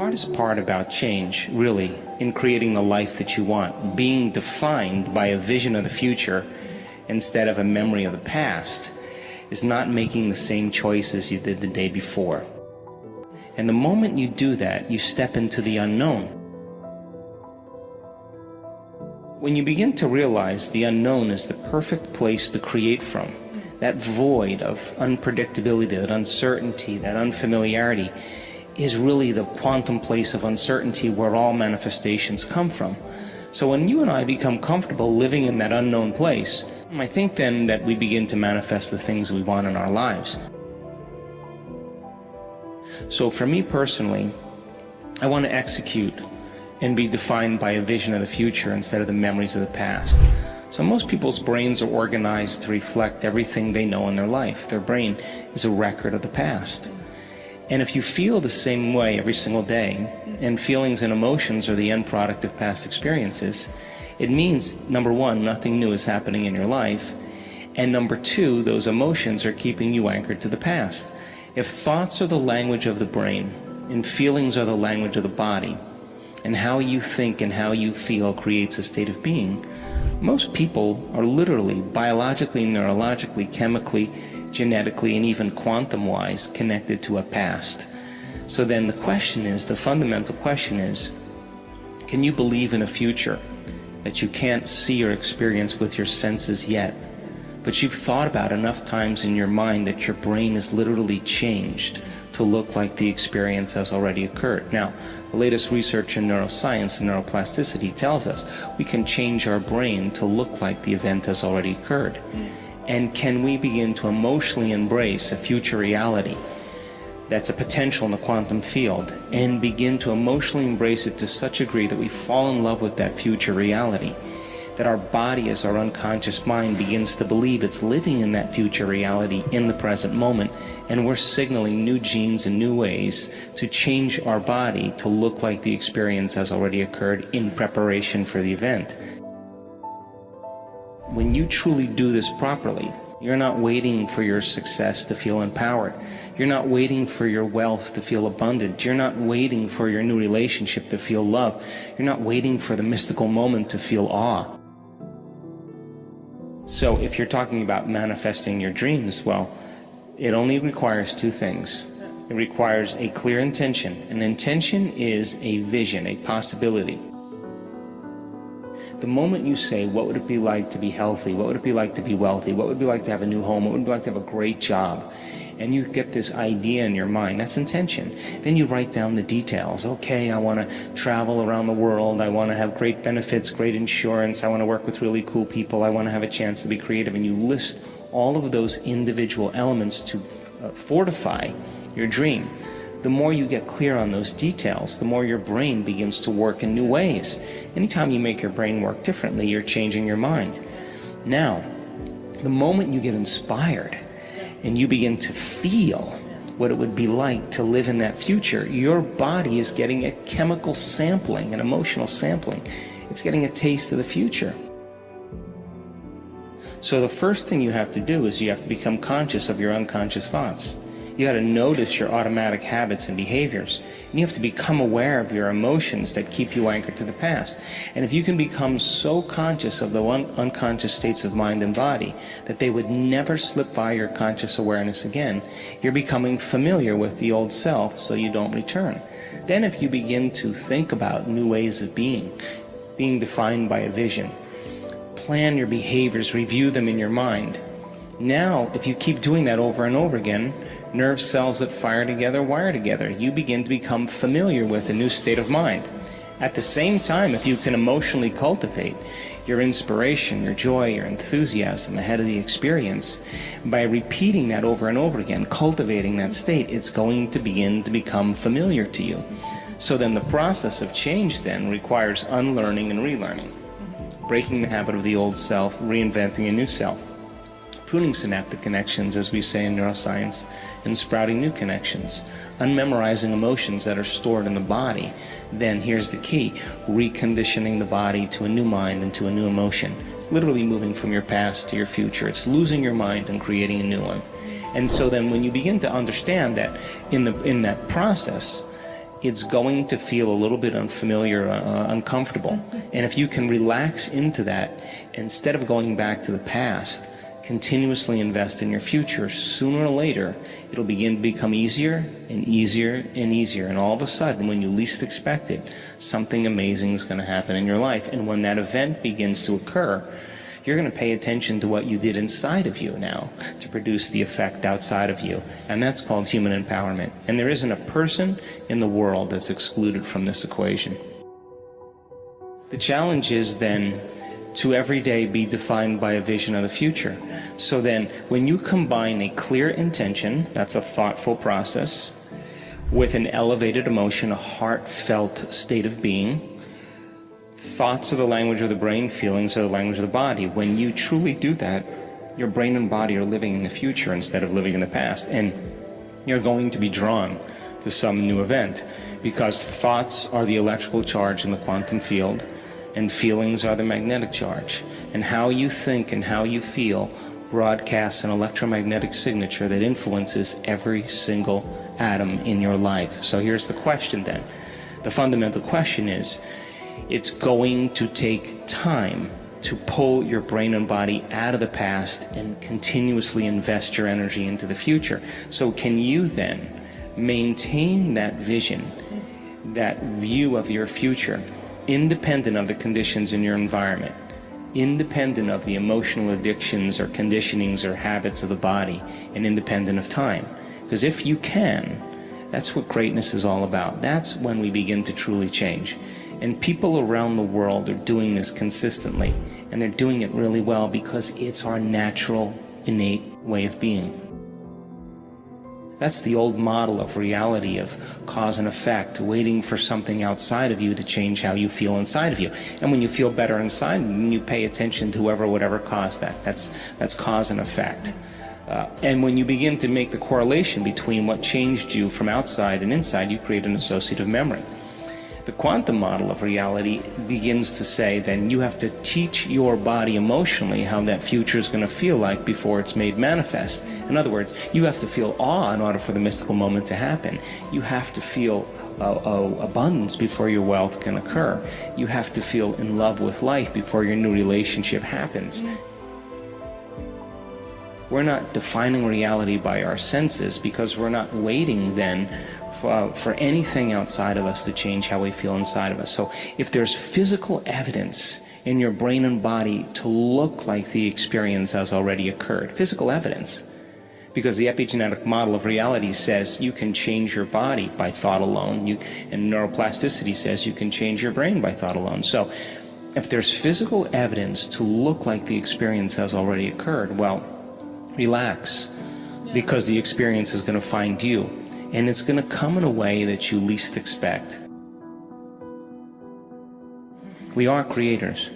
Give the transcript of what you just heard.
hardest part about change, really, in creating the life that you want, being defined by a vision of the future instead of a memory of the past, is not making the same choices you did the day before. And the moment you do that, you step into the unknown. When you begin to realize the unknown is the perfect place to create from, that void of unpredictability, that uncertainty, that unfamiliarity, is really the quantum place of uncertainty where all manifestations come from. So when you and I become comfortable living in that unknown place, I think then that we begin to manifest the things we want in our lives. So for me personally, I want to execute and be defined by a vision of the future instead of the memories of the past. So most people's brains are organized to reflect everything they know in their life. Their brain is a record of the past. And if you feel the same way every single day, and feelings and emotions are the end product of past experiences, it means, number one, nothing new is happening in your life, and number two, those emotions are keeping you anchored to the past. If thoughts are the language of the brain, and feelings are the language of the body, and how you think and how you feel creates a state of being, most people are literally, biologically, neurologically, chemically, genetically, and even quantum-wise connected to a past. So then the question is, the fundamental question is, can you believe in a future that you can't see or experience with your senses yet, but you've thought about enough times in your mind that your brain is literally changed to look like the experience has already occurred? Now, the latest research in neuroscience and neuroplasticity tells us we can change our brain to look like the event has already occurred. And can we begin to emotionally embrace a future reality that's a potential in the quantum field and begin to emotionally embrace it to such a degree that we fall in love with that future reality, that our body as our unconscious mind begins to believe it's living in that future reality in the present moment, and we're signaling new genes and new ways to change our body to look like the experience has already occurred in preparation for the event. When you truly do this properly, you're not waiting for your success to feel empowered. You're not waiting for your wealth to feel abundant. You're not waiting for your new relationship to feel love. You're not waiting for the mystical moment to feel awe. So if you're talking about manifesting your dreams, well, it only requires two things. It requires a clear intention. An intention is a vision, a possibility. The moment you say, what would it be like to be healthy? What would it be like to be wealthy? What would it be like to have a new home? What would it be like to have a great job? And you get this idea in your mind, that's intention. Then you write down the details. Okay, I want to travel around the world. I want to have great benefits, great insurance. I want to work with really cool people. I want to have a chance to be creative. And you list all of those individual elements to fortify your dream. The more you get clear on those details, the more your brain begins to work in new ways. Anytime you make your brain work differently, you're changing your mind. Now, the moment you get inspired and you begin to feel what it would be like to live in that future, your body is getting a chemical sampling, an emotional sampling. It's getting a taste of the future. So the first thing you have to do is you have to become conscious of your unconscious thoughts. You got to notice your automatic habits and behaviors. And you have to become aware of your emotions that keep you anchored to the past. And if you can become so conscious of the unconscious states of mind and body that they would never slip by your conscious awareness again, you're becoming familiar with the old self so you don't return. Then if you begin to think about new ways of being defined by a vision, plan your behaviors, review them in your mind. Now, if you keep doing that over and over again, nerve cells that fire together wire together. You begin to become familiar with a new state of mind. At the same time, if you can emotionally cultivate your inspiration, your joy, your enthusiasm ahead of the experience, by repeating that over and over again, cultivating that state, it's going to begin to become familiar to you. So then the process of change then requires unlearning and relearning, breaking the habit of the old self, reinventing a new self, pruning synaptic connections, as we say in neuroscience, and sprouting new connections, unmemorizing emotions that are stored in the body. Then here's the key, reconditioning the body to a new mind and to a new emotion. It's literally moving from your past to your future. It's losing your mind and creating a new one. And so then when you begin to understand that in that process, it's going to feel a little bit unfamiliar, uncomfortable. And if you can relax into that, instead of going back to the past, continuously invest in your future, sooner or later, it'll begin to become easier and easier and easier. And all of a sudden, when you least expect it, something amazing is going to happen in your life. And when that event begins to occur, you're going to pay attention to what you did inside of you now to produce the effect outside of you. And that's called human empowerment. And there isn't a person in the world that's excluded from this equation. The challenge is then to every day be defined by a vision of the future. So then, when you combine a clear intention, that's a thoughtful process, with an elevated emotion, a heartfelt state of being, thoughts are the language of the brain, feelings are the language of the body. When you truly do that, your brain and body are living in the future instead of living in the past. And you're going to be drawn to some new event, because thoughts are the electrical charge in the quantum field, and feelings are the magnetic charge. And how you think and how you feel broadcasts an electromagnetic signature that influences every single atom in your life. So here's the question then. The fundamental question is, it's going to take time to pull your brain and body out of the past and continuously invest your energy into the future. So can you then maintain that vision, that view of your future, independent of the conditions in your environment, independent of the emotional addictions or conditionings or habits of the body, and independent of time? Because if you can, that's what greatness is all about. That's when we begin to truly change. And people around the world are doing this consistently, and they're doing it really well because it's our natural, innate way of being. That's the old model of reality, of cause and effect, waiting for something outside of you to change how you feel inside of you. And when you feel better inside, then you pay attention to whatever caused that. That's cause and effect. And when you begin to make the correlation between what changed you from outside and inside, you create an associative memory. The quantum model of reality begins to say then you have to teach your body emotionally how that future is going to feel like before it's made manifest. In other words, you have to feel awe in order for the mystical moment to happen. You have to feel abundance before your wealth can occur. You have to feel in love with life before your new relationship happens. We're not defining reality by our senses because we're not waiting then for anything outside of us to change how we feel inside of us. So if there's physical evidence in your brain and body to look like the experience has already occurred, physical evidence, because the epigenetic model of reality says you can change your body by thought alone, and neuroplasticity says you can change your brain by thought alone. So if there's physical evidence to look like the experience has already occurred, well, relax, because the experience is going to find you. And it's going to come in a way that you least expect. We are creators.